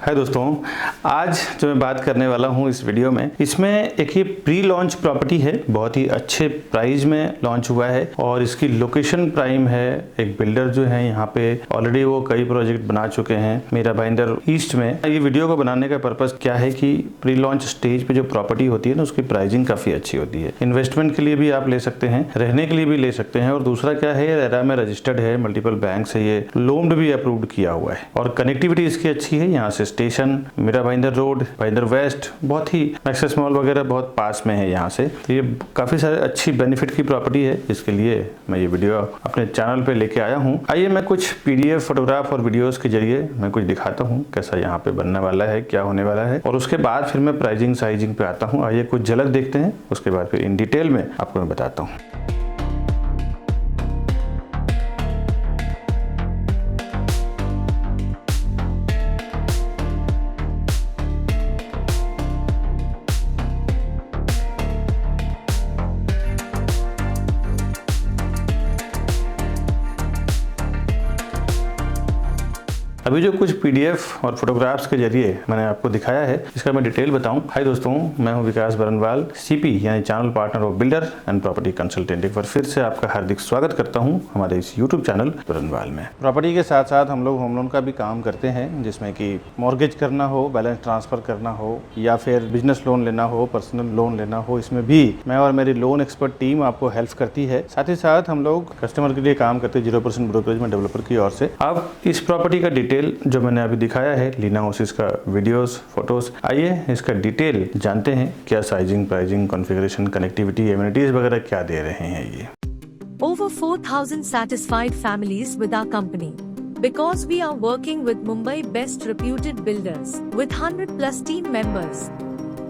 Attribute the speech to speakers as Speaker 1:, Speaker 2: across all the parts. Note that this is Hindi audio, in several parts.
Speaker 1: हाय दोस्तों, आज जो मैं बात करने वाला हूँ इस वीडियो में, इसमें एक ये प्री लॉन्च प्रॉपर्टी है, बहुत ही अच्छे प्राइस में लॉन्च हुआ है और इसकी लोकेशन प्राइम है। एक बिल्डर जो है यहाँ पे ऑलरेडी वो कई प्रोजेक्ट बना चुके हैं मीरा भाईंदर ईस्ट में। ये वीडियो को बनाने का पर्पस क्या है कि प्री लॉन्च स्टेज पे जो प्रॉपर्टी होती है ना, उसकी प्राइसिंग काफी अच्छी होती है। इन्वेस्टमेंट के लिए भी आप ले सकते हैं, रहने के लिए भी ले सकते हैं और दूसरा क्या है, रेरा में रजिस्टर्ड है, मल्टीपल बैंक से ये लोन भी अप्रूव्ड किया हुआ है और कनेक्टिविटी इसकी अच्छी है। यहाँ से station, Mira Bhayandar road, Bhayandar west, बहुत ही एक्सेस मॉल वगैरह बहुत पास में है यहाँ से। तो ये काफी सारे अच्छी बेनिफिट की प्रॉपर्टी है, जिसके लिए मैं ये वीडियो अपने चैनल पे लेके आया हूँ। आइए मैं कुछ पीडीएफ, फोटोग्राफ और वीडियोस के जरिए मैं कुछ दिखाता हूँ कैसा यहाँ पे बनने वाला है, क्या होने वाला है, और उसके बाद फिर मैं प्राइसिंग साइजिंग पे आता हूँ। आइए कुछ झलक देखते हैं, उसके बाद फिर इन डिटेल में आपको मैं बताता हूँ। अभी जो कुछ पीडीएफ और फोटोग्राफ्स के जरिए मैंने आपको दिखाया है, इसका मैं डिटेल बताऊं। हाय दोस्तों, मैं हूं विकास बरनवाल, सीपी यानी channel partner of builder and property consultant. एक बार फिर से आपका हार्दिक स्वागत करता हूं हमारे इस यूट्यूब चैनल बरनवाल में। प्रॉपर्टी के साथ साथ हम लोग होम लोन का भी काम करते हैं, जिसमें कि मॉर्गेज करना हो, बैलेंस ट्रांसफर करना हो, या फिर बिजनेस लोन लेना हो, पर्सनल लोन लेना हो, इसमें भी मैं और मेरी लोन एक्सपर्ट टीम आपको हेल्प करती है। साथ ही साथ हम लोग कस्टमर के लिए काम करते हैं 0% ब्रोकरेज में डेवलपर की ओर से। अब इस प्रॉपर्टी का डिटेल जो मैंने अभी दिखाया है, लीना हाउसेस का वीडियोस, फोटोज, आइए इसका डिटेल जानते हैं। क्या sizing, pricing, configuration, connectivity, amenities वगैरह क्या दे रहे हैं ये।
Speaker 2: Over 4,000 satisfied families with our company. Because we are working with Mumbai best reputed builders with 100+ team members.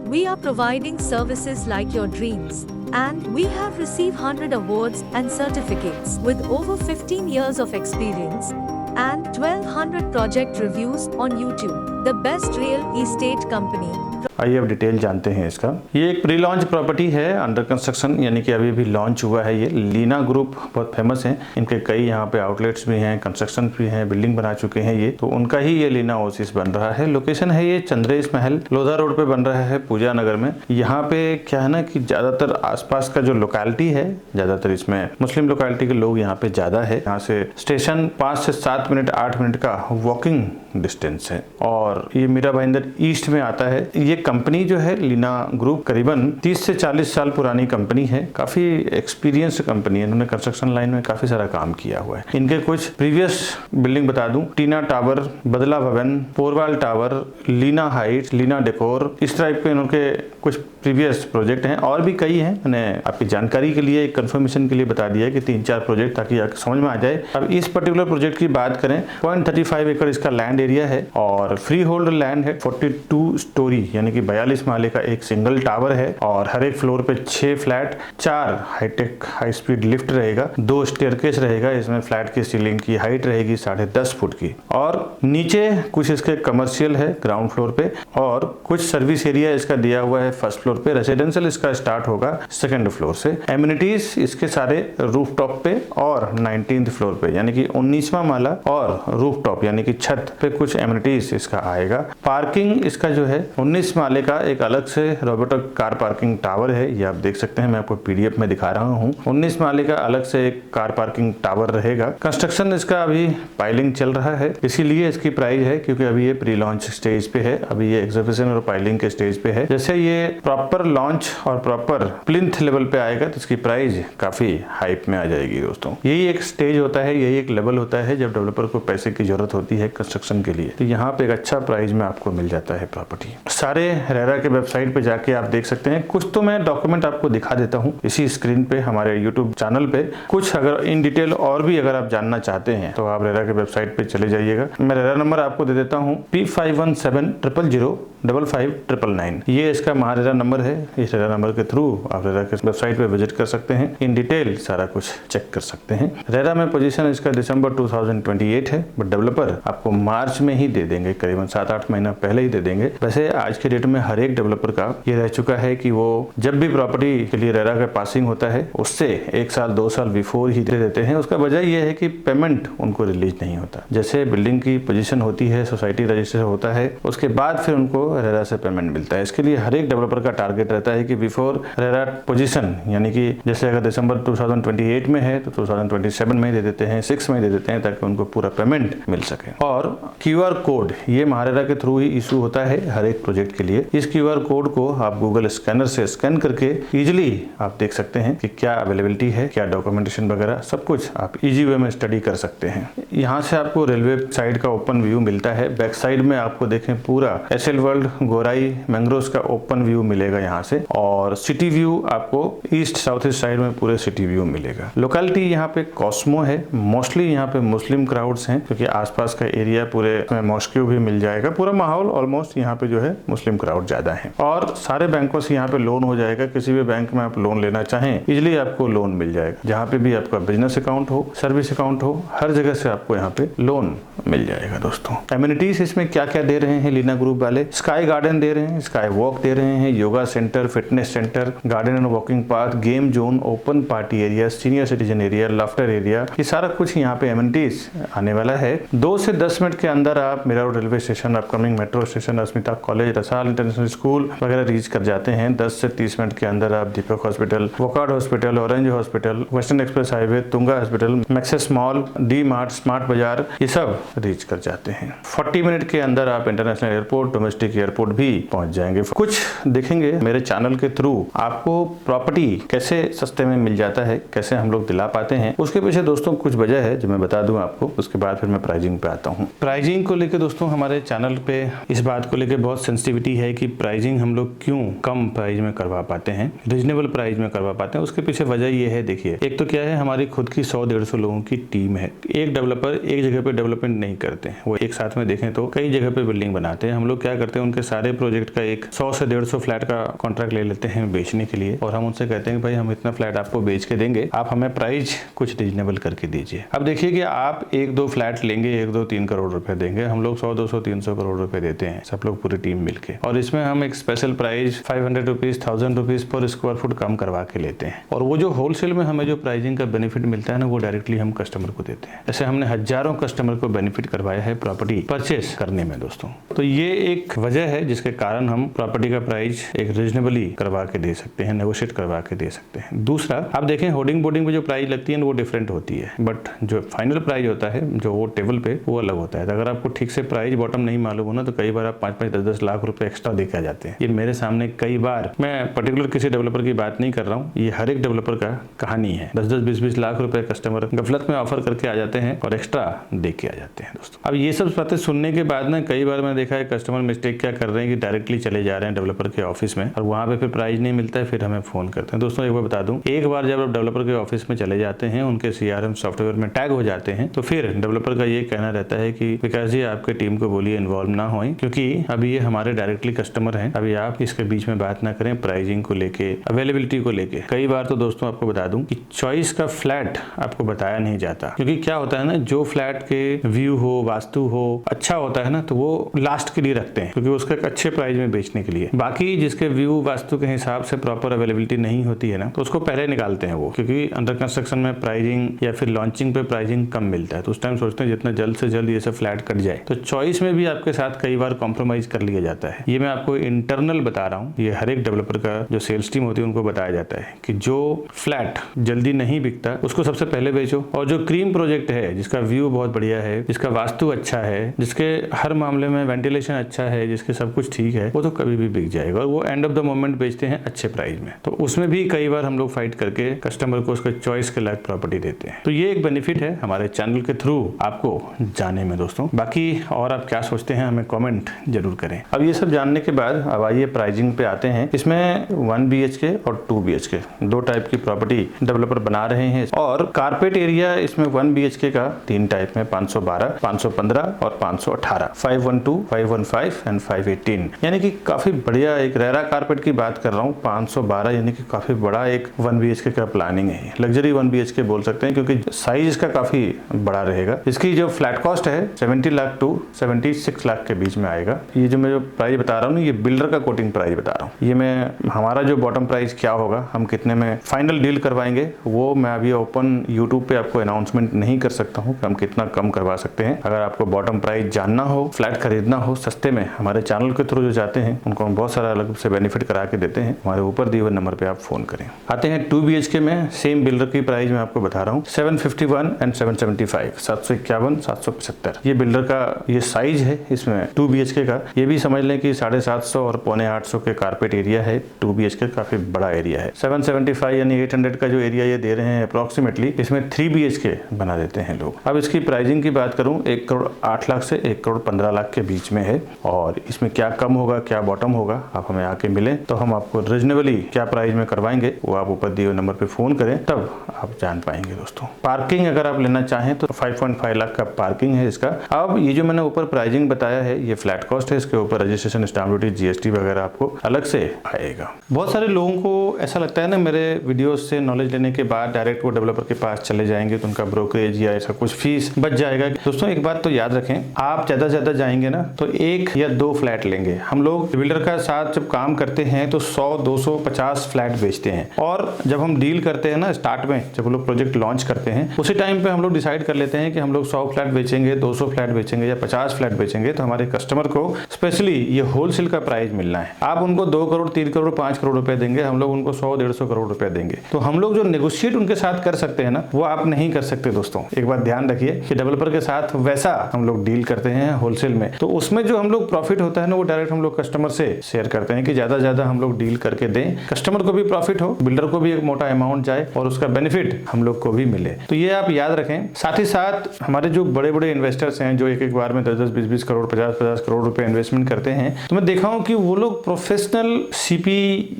Speaker 2: We are providing services like your dreams. And we have received 100 awards and certificates with over 15 years of experience and 1200 project reviews on YouTube. The best real estate company.
Speaker 1: आइए अब डिटेल जानते हैं इसका। ये एक प्री लॉन्च प्रॉपर्टी है, अंडर कंस्ट्रक्शन, यानी कि अभी भी लॉन्च हुआ है। ये लीना ग्रुप बहुत फेमस है, इनके कई यहाँ पे आउटलेट्स भी हैं, कंस्ट्रक्शन भी हैं, बिल्डिंग बना चुके हैं ये, तो उनका ही ये लीना हाउसेस बन रहा है। लोकेशन है ये चंद्रेश महल, लोधा रोड पे बन रहा है, पूजा नगर में। यहाँ पे क्या है ना कि ज्यादातर आसपास का जो लोकेलिटी है, ज्यादातर इसमें मुस्लिम लोकेलिटी के लोग यहाँ पे ज्यादा है। यहाँ से स्टेशन 5 से 7 मिनट, 8 मिनट का वॉकिंग डिस्टेंस है और ये मीरा भाईंदर ईस्ट में आता है। ये कंपनी जो है लीना ग्रुप करीबन 30 से 40 साल पुरानी कंपनी है, काफी एक्सपीरियंस कंपनी है। इन्होंने कंस्ट्रक्शन लाइन में काफी सारा काम किया हुआ है। इनके कुछ प्रीवियस बिल्डिंग बता दूं, टीना tower, Badla Bhavan, Porwal tower, Leena heights, Leena decor, इस टाइप के इनके कुछ प्रीवियस प्रोजेक्ट हैं और भी कई हैं। मैंने आपकी जानकारी के लिए, कंफर्मेशन के लिए बता दिया कि 3-4 प्रोजेक्ट, ताकि आपको समझ में आ जाए। अब इस पर्टिकुलर प्रोजेक्ट की बात करें, 0.35 एकड़ इसका लैंड एरिया है और फ्री होल्ड लैंड है। 42 स्टोरी यानी कि 42 माले का एक सिंगल टावर है और हर एक फ्लोर पे 6 flat, 4 hitech high speed lift रहेगा, 2 स्टेयरकेस रहेगा। इसमें फ्लैट की सीलिंग की हाइट रहेगी 10.5 फुट की और नीचे कुछ इसके कमर्शियल है ग्राउंड फ्लोर पे और कुछ सर्विस एरिया इसका दिया हुआ है फर्स्ट फ्लोर पे। रेसिडेंशियल इसका स्टार्ट होगा सेकंड फ्लोर से। एमिनिटीज इसके सारे रूफटॉप पे और 19th फ्लोर पे, यानी कि 19वां माला और रूफटॉप यानी कि छत पे कुछ एमिनिटीज इसका आएगा। पार्किंग इसका जो है 19 माले का एक अलग से रोबोटिक कार पार्किंग टावर है, ये आप देख सकते हैं, मैं आपको पीडीएफ में दिखा रहा हूँ। 19 माले का अलग से एक कार पार्किंग टावर रहेगा। कंस्ट्रक्शन इसका अभी पाइलिंग चल रहा है, इसीलिए इसकी प्राइस है, क्योंकि अभी ये प्री लॉन्च स्टेज पे है, अभी ये एग्जीक्यूशन और पाइलिंग के स्टेज पे है। जैसे ये प्रॉपर लॉन्च और प्रॉपर प्लिंथ लेवल पे आएगा तो इसकी प्राइस काफी हाइप में आ जाएगी दोस्तों। यही एक स्टेज होता है, यही एक लेवल होता है जब डेवलपर को पैसे की जरूरत होती है कंस्ट्रक्शन के लिए, तो यहाँ पे एक अच्छा प्राइस में आपको मिल जाता है प्रॉपर्टी। सारे रेरा के वेबसाइट पे जाके आप देख सकते हैं। कुछ तो मैं डॉक्यूमेंट आपको दिखा देता हूँ इसी स्क्रीन पे हमारे यूट्यूब चैनल पे। कुछ अगर इन डिटेल और भी अगर आप जानना चाहते हैं तो आप रेरा के वेबसाइट पे चले जाइएगा। मैं रेरा नंबर आपको दे देता हूँ, P5170005599। ये इसका महारेरा नंबर है। इस रेरा नंबर के थ्रू आप रेरा के वेबसाइट पे विजिट कर सकते हैं, इन डिटेल सारा कुछ चेक कर सकते हैं। रेरा में पोजीशन इसका दिसंबर 2028 है, बट डेवलपर आपको मार्च में ही दे देंगे, करीबन 7-8 महीना पहले ही दे देंगे। वैसे आज के डेट में हर एक डेवलपर का ये रह चुका है कि वो जब भी प्रॉपर्टी के लिए रेरा का पासिंग होता है उससे 1 साल 2 साल बिफोर ही दे देते हैं। उसका वजह यह है कि पेमेंट उनको रिलीज नहीं होता। जैसे बिल्डिंग की पोजीशन होती है, सोसाइटी रजिस्टर होता है, उसके बाद फिर उनको रेरा से पेमेंट मिलता है। इसके लिए हर एक डेवलपर का टारगेट रहता है कि बिफोर रेरा पोजीशन, यानी कि जैसे अगर दिसंबर 2028 में है तो 2027 में दे देते हैं, 6 में दे देते हैं, ताकि उनको पूरा पेमेंट मिल सके। और QR कोड ये महारेरा के थ्रू ही इशू होता है हर एक प्रोजेक्ट के लिए। इस QR कोड को आप गूगल स्कैनर से स्कैन करके इजिली आप देख सकते हैं कि क्या अवेलेबिलिटी है, क्या डॉक्यूमेंटेशन वगैरह, सब कुछ आप इजी वे में स्टडी कर सकते हैं। यहाँ से आपको रेलवे साइड का ओपन व्यू मिलता है। बैक साइड में आपको देखें पूरा एसएल वर्ल्ड, गोराई, मैंग्रोव्स का ओपन व्यू मिलेगा यहाँ से, और सिटी व्यू आपको ईस्ट साउथ ईस्ट साइड में पूरे सिटी व्यू मिलेगा। लोकेलिटी यहाँ पे कॉस्मो है, मोस्टली यहाँ पे मुस्लिम क्राउड्स हैं क्योंकि आसपास का एरिया पूरे मॉस्क्यू भी मिल जाएगा। पूरा माहौल ऑलमोस्ट यहाँ पे जो है मुस्लिम क्राउड ज्यादा है, और सारे बैंकों से यहाँ पे लोन हो जाएगा। किसी भी बैंक में आप लोन लेना चाहें इजिली आपको लोन मिल जाएगा। जहाँ पे भी आपका बिजनेस अकाउंट हो, सर्विस अकाउंट हो, हर जगह से आपको यहाँ पे लोन मिल जाएगा। दोस्तों एमिनिटीज इसमें क्या क्या दे रहे हैं लीना ग्रुप वाले? स्काई गार्डन दे रहे हैं, स्काई वॉक दे रहे हैं, yoga centre, fitness centre, garden and walking path, game zone, open party area, senior citizen area, laughter area, ये सारा कुछ यहाँ पे एमिनिटीज आने वाला है। 2 से 10 मिनट के अंदर आप Mira road railway station, upcoming metro station, Asmita college, Rasal international school वगैरह रीच कर जाते हैं। 10 से 30 मिनट के अंदर आप Deepak hospital, Wockhardt hospital, orange hospital, western express highway, Tunga hospital, Maxus mall, D mart, smart Bazaar, ये सब रीच कर जाते हैं। 40 मिनट के अंदर आप इंटरनेशनल एयरपोर्ट, डोमेस्टिक एयरपोर्ट भी पहुंच जाएंगे। कुछ देखेंगे मेरे चैनल के थ्रू आपको प्रॉपर्टी कैसे सस्ते में मिल जाता है, कैसे हम लोग दिला पाते हैं, उसके पीछे दोस्तों कुछ वजह है जो मैं बता दूं आपको। उसके बाद फिर मैं प्राइजिंग पे आता हूं। प्राइजिंग को लेकर दोस्तों हमारे चैनल पे इस बात को लेकर बहुत सेंसिटिविटी है कि प्राइजिंग हम लोग क्यों कम प्राइस में करवा पाते हैं, रीजनेबल प्राइस में करवा पाते हैं। उसके पीछे वजह ये है, देखिए, एक तो क्या है, हमारी खुद की 100-150 लोगों की टीम है। एक डेवलपर एक जगह पे डेवलपमेंट नहीं करते हैं, वो एक साथ में देखें तो कई जगह पे बिल्डिंग बनाते हैं। हम लोग क्या करते हैं, उनके सारे प्रोजेक्ट का एक 100 से 150 फ्लैट का कॉन्ट्रैक्ट ले लेते हैं बेचने के लिए, और हम उनसे कहते हैं भाई हम इतना फ्लैट आपको बेच के देंगे, आप हमें प्राइस कुछ रीजनेबल करके दीजिए। अब देखिए कि आप 1-2 फ्लैट लेंगे, 1-2-3 करोड़ रुपए देंगे, हम लोग 100-200-300 करोड़ रुपए देते हैं सब लोग पूरी टीम मिलके, और इसमें हम एक स्पेशल प्राइस 500 रुपीज, 1000 रुपीज पर स्क्वायर फुट कम करवा के लेते हैं। और वो जो होलसेल में हमें जो प्राइसिंग का बेनिफिट मिलता है ना, वो डायरेक्टली हम कस्टमर को देते हैं। ऐसे हमने हजारों कस्टमर को बेनिफिट करवाया है प्रॉपर्टी परचेस करने में दोस्तों। तो ये एक वजह है जिसके कारण हम प्रॉपर्टी का प्राइस एक रीजनेबली करवा के दे सकते हैं, नेगोशिएट करवा के दे सकते हैं। दूसरा, आप देखें होर्डिंग बोर्डिंग पे जो प्राइस लगती है वो डिफरेंट होती है, बट जो फाइनल प्राइस होता है जो वो टेबल पे वो अलग होता है। तो अगर आपको ठीक से प्राइस बॉटम नहीं मालूम हो ना, तो कई बार आप 5-5, 10-10 लाख रुपए एक्स्ट्रा दे के आ जाते हैं। ये मेरे सामने कई बार, मैं पर्टिकुलर किसी डेवलपर की बात नहीं कर रहा हूँ, ये हर एक डेवलपर का कहानी है। 10-10, 20-20 लाख रुपए कस्टमर गफलत में ऑफर करके आ जाते हैं और एक्स्ट्रा दे के आ जाते हैं दोस्तों। अब ये सब बातें सुनने के बाद ना कई बार मैंने देखा है कस्टमर मिस्टेक क्या कर रहे हैं कि डायरेक्टली चले जा रहे हैं डेवलपर के ऑफिस में, और वहाँ पे फिर प्राइस नहीं मिलता है, फिर हमें फोन करते हैं। दोस्तों एक बार बता दूं, एक बार जब आप डेवलपर के ऑफिस में चले जाते हैं, उनके CRM सॉफ्टवेयर में टैग हो जाते हैं, तो फिर डेवलपर का ये कहना रहता है कि विकास जी आपके टीम को बोलिए इन्वॉल्व ना होए, क्योंकि अभी ये हमारे डायरेक्टली कस्टमर हैं, अभी आप इसके बीच में बात ना करें प्राइसिंग को लेके, अवेलेबिलिटी को लेके। कई बार तो दोस्तों आपको बता दूं कि चॉइस का फ्लैट आपको बताया नहीं जाता, क्योंकि क्या होता है ना, जो फ्लैट के व्यू हो, वास्तु हो, अच्छा होता है ना, तो वो लास्ट के लिए रखते हैं, क्योंकि उसका एक अच्छे प्राइस में बेचने के लिए। बाकी जिसके व्यू वास्तु के हिसाब से प्रॉपर अवेलेबिलिटी नहीं होती है ना, तो उसको पहले निकालते हैं वो, क्योंकि अंडर कंस्ट्रक्शन में प्राइसिंग या फिर लॉन्चिंग पे प्राइसिंग कम मिलता है, तो उस टाइम सोचते हैं जितना जल्द से जल्द ये सब फ्लैट कट जाए। तो चॉइस में भी आपके साथ कई बार कॉम्प्रोमाइज कर लिया जाता है। ये मैं आपको इंटरनल बता रहा हूँ, ये हर एक डेवलपर का जो सेल्स टीम होती है उनको बताया जाता है कि जो फ्लैट जल्दी नहीं बिकता उसको सबसे पहले बेचो, और जो क्रीम प्रोजेक्ट है, जिसका व्यू बहुत बढ़िया है, जिसका वास्तु अच्छा है, जिसके हर मामले में वेंटिलेशन अच्छा है, जिसके सब कुछ ठीक है, वो तो कभी भी बिक जाएगा, और वो एंड ऑफ द मोमेंट बेचते हैं अच्छे प्राइस में। तो उसमें भी कई बार हम लोग फाइट करके कस्टमर को उसका चॉइस के लायक प्रॉपर्टी देते हैं। तो ये एक बेनिफिट है हमारे चैनल के थ्रू आपको जाने में दोस्तों। बाकी और आप क्या सोचते हैं हमें कमेंट जरूर करें। अब ये सब जानने के बाद अब आइए प्राइसिंग पे आते हैं। इसमें 1 BHK और 2 BHK दो टाइप की प्रॉपर्टी डेवलपर बना रहे हैं, और कारपेट एरिया इसमें 1 BHK का 3 टाइप में 512, 515 और 518, 512, 515 एंड 518, यानी कि काफी बढ़िया एक रेरा कारपेट की बात कर रहा हूँ। 512 यानी कि काफी बड़ा एक 1 BHK का प्लानिंग है, लग्जरी 1 BHK बोल सकते हैं, क्योंकि साइज इसका काफी बड़ा रहेगा। इसकी जो फ्लैट कॉस्ट है 70 लाख टू 76 लाख के बीच में आएगा। ये जो मैं जो प्राइस बता बता रहा हूँ ये बिल्डर का कोटिंग प्राइस बता रहा हूँ। ये मैं हमारा जो बॉटम प्राइस क्या होगा, हम कितने में फाइनल डील करवाएंगे, वो मैं अभी ओपन यूट्यूब पे आपको अनाउंसमेंट नहीं कर सकता हूँ कि हम कितना कम करवा सकते हैं। अगर आपको बॉटम प्राइस जानना हो, फ्लैट खरीदना हो सस्ते में, हमारे चैनल के थ्रू जो जाते हैं उनको हम बहुत सारा अलग से बेनिफिट करा के देते हैं। हमारे ऊपर दिए हुए नंबर पे आप फोन करें। आते हैं 2 BHK में, सेम बिल्डर की प्राइस मैं आपको बता रहा हूँ 751 एंड 775, 751 775। ये बिल्डर का ये साइज है इसमें 2 BHK का। ये भी समझ लें कि 750 और 750 के कारपेट एरिया है। 2 BHK काफी बड़ा एरिया है। 775 यानी 800 का जो एरिया ये दे रहे हैं अप्रोक्सीमेटली, इसमें 3 BHK बना देते हैं लोग। अब इसकी प्राइसिंग की बात करूं 1 करोड़ 8 लाख से 1 करोड़ 15 लाख के बीच में है। और इसमें क्या कम होगा क्या बॉटम होगा, आप हमें आके मिलें तो हम आपको रीजनेबली क्या प्राइस में करवाएंगे वो आप ऊपर दिए हुए नंबर पे फोन करें, तब आप जान पाएंगे। दोस्तों पार्किंग अगर आप लेना चाहें तो 5.5 लाख का पार्किंग है इसका। अब ये जो मैंने ऊपर प्राइसिंग बताया है ये फ्लैट कॉस्ट है, इसके ऊपर रजिस्ट्रेशन, स्टैम्प ड्यूटी, GST वगैरह आपको अलग से आएगा। बहुत सारे लोगों को ऐसा लगता है ना मेरे वीडियोस से नॉलेज लेने के बाद डायरेक्ट वो डेवलपर के पास चले जाएंगे तो उनका ब्रोकरेज या ऐसा कुछ फीस बच जाएगा। दोस्तों एक बात तो याद रखें, आप ज्यादा से ज्यादा जाएंगे ना तो 1 या 2 फ्लैट लेंगे। हम लोग बिल्डर का साथ जब काम करते हैं तो 100, 200, 50 फ्लैट बेचते हैं। और जब हम डील करते हैं ना स्टार्ट में, जब हम लोग प्रोजेक्ट लॉन्च करते हैं उसी टाइम पे हम लोग डिसाइड कर लेते हैं कि हम लोग 100 फ्लैट बेचेंगे, 200 फ्लैट बेचेंगे या 50 फ्लैट बेचेंगे। तो हमारे कस्टमर को स्पेशली ये होलसेल का प्राइस मिलना है। आप उनको 2 करोड़ 3 करोड़ 5 करोड़ रुपए देंगे, हम लोग उनको 100-150 करोड़ रुपए देंगे। तो हम लोग जो नेगोशिएट उनके साथ कर सकते हैं ना वो आप नहीं कर सकते। दोस्तों एक बात ध्यान रखिए कि डेवलपर के साथ वैसा हम लोग डील करते हैं होलसेल में, तो उसमें जो हम लोग प्रॉफिट होता है ना वो डायरेक्ट हम लोग कस्टमर से शेयर करते हैं कि ज्यादा हम लोग डील करके दें, कस्टमर को भी प्रॉफिट हो, बिल्डर को भी एक मोटा अमाउंट जाए और उसका बेनिफिट हम लोग को भी मिले। तो ये आप याद रखें। साथ ही साथ हमारे जो बड़े बड़े इन्वेस्टर्स हैं जो एक बार में 10-10, 20-20 करोड़, 50-50 करोड़ रुपए इन्वेस्टमेंट करते हैं, तो मैं देखा हूं कि वो लोग प्रोफेशनल CP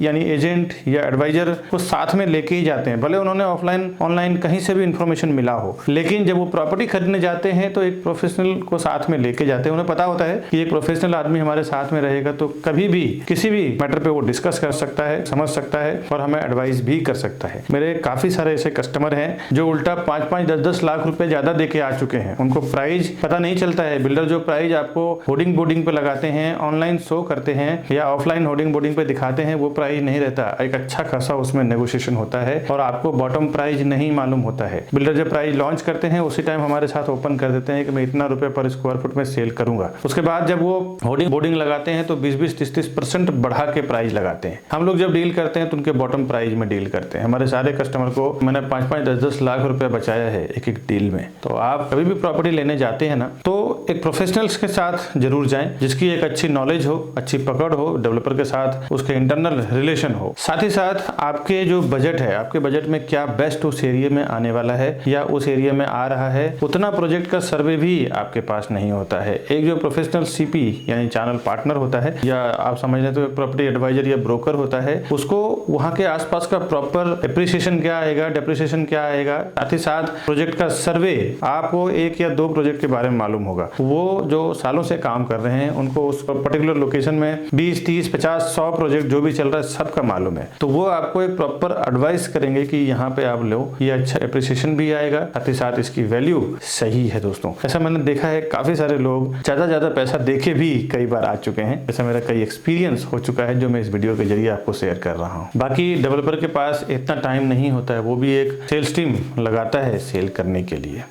Speaker 1: यानी एजेंट या एडवाइजर को साथ में लेके ही जाते हैं। भले उन्होंने ऑफलाइन ऑनलाइन कहीं से भी इंफॉर्मेशन मिला हो, लेकिन जब वो प्रॉपर्टी खरीदने जाते हैं तो एक प्रोफेशनल को साथ में लेके जाते हैं। उन्हें पता होता है कि एक प्रोफेशनल आदमी हमारे साथ में रहेगा तो कभी भी किसी भी मैटर पे वो डिस्कस कर सकता है, समझ सकता है और हमें एडवाइस भी कर सकता है। मेरे काफी सारे ऐसे कस्टमर हैं जो उल्टा 5-5, 10-10 लाख रुपए ज्यादा देके आ चुके हैं। उनको प्राइस पता नहीं चलता है। बिल्डर जो प्राइस आपको होर्डिंग बोर्डिंग पे लगाते हैं, ऑनलाइन शो करते हैं या ऑफलाइन होर्डिंग बोर्डिंग पे दिखाते हैं, वो प्राइस नहीं रहता। एक अच्छा खासा उसमें नेगोशिएशन होता है और आपको बॉटम प्राइस नहीं मालूम होता है। बिल्डर जब प्राइस लॉन्च करते हैं उसी टाइम हमारे साथ ओपन कर देते हैं कि मैं इतना रुपए पर स्क्वायर फुट में सेल करूंगा। उसके बाद जब वो होर्डिंग बोर्डिंग लगाते हैं तो 20-20, 30-30% बढ़ा के प्राइस लगाते हैं। हम लोग जब डील करते हैं तो उनके बॉटम प्राइस में डील करते हैं। हमारे सारे कस्टमर को मैंने 5-5, 10-10 लाख रुपए बचाया है एक डील में। तो आप कभी भी प्रॉपर्टी लेने जाते हैं ना तो एक प्रोफेशनल्स के साथ जरूर जाएं जिसकी एक अच्छी नॉलेज हो, अच्छी पकड़ हो, डेवलपर के साथ उसके इंटरनल रिलेशन हो। साथ ही साथ आपके जो बजट है, आपके बजट में क्या बेस्ट उस एरिया में आने वाला है या उस एरिया में आ रहा है, उतना प्रोजेक्ट का सर्वे भी आपके पास नहीं होता है। एक जो प्रोफेशनल CP यानी चैनल पार्टनर होता है या आप समझ लें तो प्रॉपर्टी एडवाइजर या ब्रोकर होता है, उसको वहां के आसपास का प्रॉपर एप्रिसिएशन क्या आएगा, डेप्रिसिएशन क्या आएगा, साथ ही साथ प्रोजेक्ट का सर्वे, आपको 1 या 2 प्रोजेक्ट के बारे में मालूम होगा। वो जो सालों से काम कर रहे हैं उनको उस पर्टिकुलर लोकेशन में 20, 30, 50, 100 प्रोजेक्ट जो भी चल रहा है सबका मालूम है। तो वो आपको एक प्रॉपर एडवाइस करेंगे कि यहाँ पे आप लो, ये अच्छा एप्रिसिएशन भी आएगा, साथ ही साथ इसकी वैल्यू सही है। दोस्तों ऐसा मैंने देखा है, काफी सारे लोग ज्यादा पैसा देके भी कई बार आ चुके हैं। ऐसा मेरा कई एक्सपीरियंस हो चुका है जो मैं इस वीडियो के जरिए आपको शेयर कर रहा हूँ। बाकी डेवलपर के पास इतना टाइम नहीं होता है, वो भी एक सेल्स टीम लगाता है सेल करने के लिए।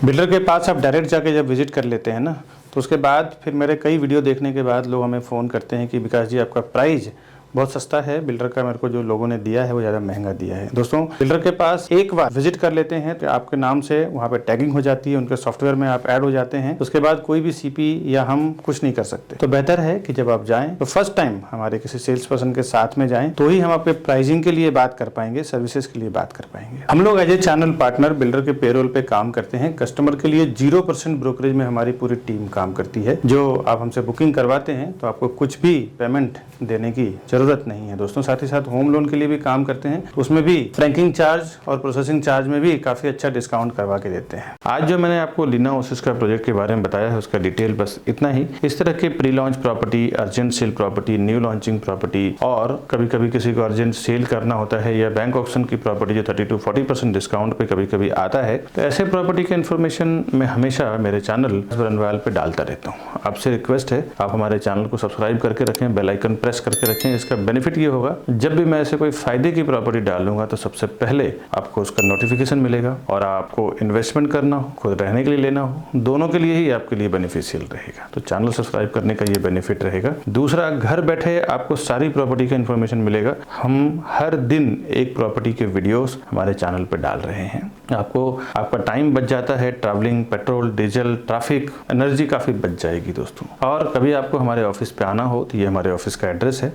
Speaker 1: बिल्डर के पास आप डायरेक्ट जाके जब विजिट कर लेते हैं ना तो उसके बाद फिर मेरे कई वीडियो देखने के बाद लोग हमें फ़ोन करते हैं कि विकास जी आपका प्राइस बहुत सस्ता है, बिल्डर का मेरे को जो लोगों ने दिया है वो ज़्यादा महंगा दिया है। दोस्तों बिल्डर के पास एक बार विजिट कर लेते हैं तो आपके नाम से वहाँ पे टैगिंग हो जाती है, उनके सॉफ्टवेयर में आप ऐड हो जाते हैं। उसके बाद कोई भी CP या हम कुछ नहीं कर सकते। तो बेहतर है कि जब आप जाएं तो फर्स्ट टाइम हमारे किसी सेल्स पर्सन के साथ में जाएं तो ही हम आपके प्राइसिंग के लिए बात कर पाएंगे, सर्विसेज के लिए बात कर पाएंगे। हम लोग as a channel partner builder के पेरोल पे काम करते हैं। कस्टमर के लिए 0% ब्रोकरेज में हमारी पूरी टीम काम करती है। जो आप हमसे बुकिंग करवाते हैं तो आपको कुछ भी पेमेंट देने की जरूरत ज़रूरत नहीं है दोस्तों। साथ ही साथ होम लोन के लिए भी काम करते हैं, उसमें भी फ्रैंकिंग चार्ज और प्रोसेसिंग चार्ज में भी काफ़ी अच्छा डिस्काउंट करवा के देते हैं। आज जो मैंने आपको लीना ओसिस का प्रोजेक्ट के बारे में बताया है उसका डिटेल बस इतना ही। इस तरह के pre launch property, urgent sale property, new launching property और कभी कभी किसी को अर्जेंट सेल करना होता है या बैंक ऑप्शन की प्रॉपर्टी जो 30 to 40% डिस्काउंट पे कभी कभी आता है, तो ऐसे प्रॉपर्टी के इन्फॉर्मेशन मैं हमेशा मेरे चैनल रनवाल पे डालता रहता हूँ। आपसे रिक्वेस्ट है आप हमारे चैनल को सब्सक्राइब करके रखें, बेल आइकन प्रेस करके रखें। इसका बेनिफिट ये होगा जब भी मैं ऐसे कोई फायदे की प्रॉपर्टी डालूंगा तो सबसे पहले आपको उसका नोटिफिकेशन मिलेगा, और आपको इन्वेस्टमेंट करना हो, खुद रहने के लिए लेना हो, दोनों के लिए ही आपके लिए बेनिफिशियल रहेगा। तो चैनल सब्सक्राइब करने का ये बेनिफिट रहेगा। दूसरा, घर बैठे आपको सारी प्रॉपर्टी का इन्फॉर्मेशन मिलेगा। हम हर दिन एक प्रॉपर्टी के वीडियोस हमारे चैनल पर डाल रहे हैं। आपको आपका टाइम बच जाता है, travelling, petrol, diesel, traffic, energy काफ़ी बच जाएगी दोस्तों। और कभी आपको हमारे ऑफिस पे आना हो तो ये हमारे ऑफिस का एड्रेस है,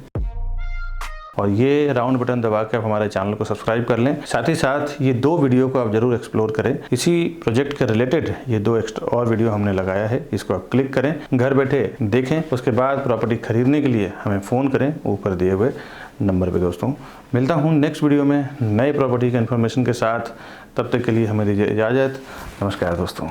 Speaker 1: और ये राउंड बटन दबा के आप हमारे चैनल को सब्सक्राइब कर लें। साथ ही साथ ये 2 वीडियो को आप जरूर एक्सप्लोर करें। इसी प्रोजेक्ट के रिलेटेड ये 2 एक्स्ट्रा और वीडियो हमने लगाया है, इसको आप क्लिक करें, घर बैठे देखें। उसके बाद प्रॉपर्टी खरीदने के लिए हमें फ़ोन करें ऊपर दिए हुए नंबर पे। दोस्तों मिलता हूँ नेक्स्ट वीडियो में नए प्रॉपर्टी के इन्फॉर्मेशन के साथ। तब तक के लिए हमें दीजिए इजाज़त। नमस्कार दोस्तों।